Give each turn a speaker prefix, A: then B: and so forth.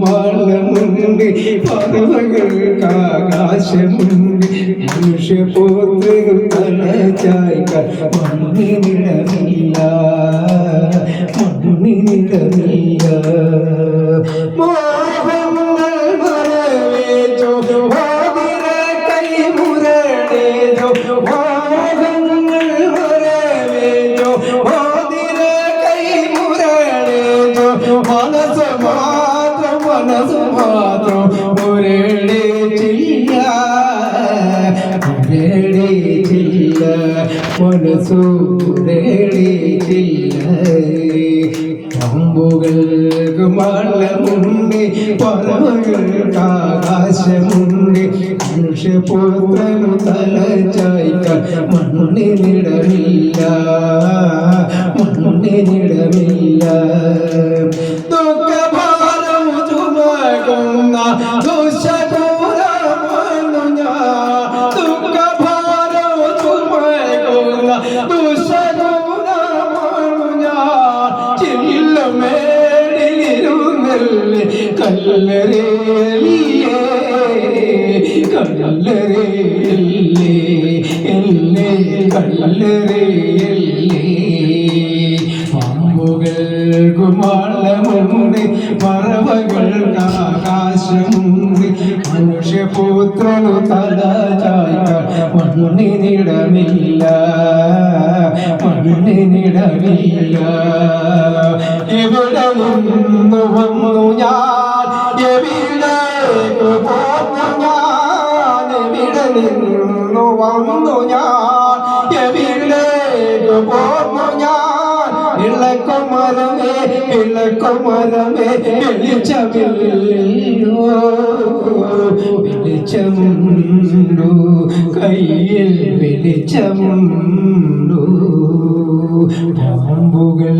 A: മാളമുണ്ട് പറവകൾക്ക് ആകാശമുണ്ട് മനുഷ്യപുത്രകൾ തലചായ്ക്കാൻ മണ്ണിനിടമില്ല മണ്ണിനിടമില്ല മോഹങ്ങൾ മറവേറ്റോ മോതിര കൈമുരടേതോ മോഹങ്ങൾ മറവേറ്റോ മോതിര കൈമുരടേതോ മനസ്സ് മാത്രം ഒരേടിച്ചില്ല മനസ്സൂരേടിച്ചില്ല അമ്പുകൾക്ക് മള്ളമുണ്ട് പറവകൾക്ക് ആകാശമുണ്ട് മനുഷ്യപുത്രനു തലചായ്ക്കാൻ മണ്ണിനിടമില്ല മണ്ണിനിടമില്ല ദുഃഖഭാരം ചുമക്കുന്ന ദുശകൂലമന്നു ഞാൻ ദുഃഖഭാരം ചുമക്കുന്ന ദുശകൂലമന്നു ഞാൻ ചില്ലമേടിലിരുന്നല്ലേ കല്ലറേലിയേ കല്ലറേലിയേ എല്ലേ കല്ലറേലിയേ പാമ്പുകൾക്ക് മാളമുണ്ട് പറവകൾക്ക് ആകാശമുണ്ട് മനുഷ്യപുത്രനു തലചായ്ക്കാൻ മണ്ണിനിടമില്ല മണ്ണിനിടമില്ല ഇവിടെ നിന്നു വന്നു ഞാൻ എവിടേക്ക് പോന്നു ഞാൻ എവിടെ നിന്നു വന്നു ഞാൻ എവിടേക്ക് പോന്നു ഞാൻ ഇളക്കുമരമേ വെളിച്ചമില്ലോ വെളിച്ചമുണ്ടോ കയ്യിൽ വെളിച്ചമുണ്ടോ പാമ്പുകൾ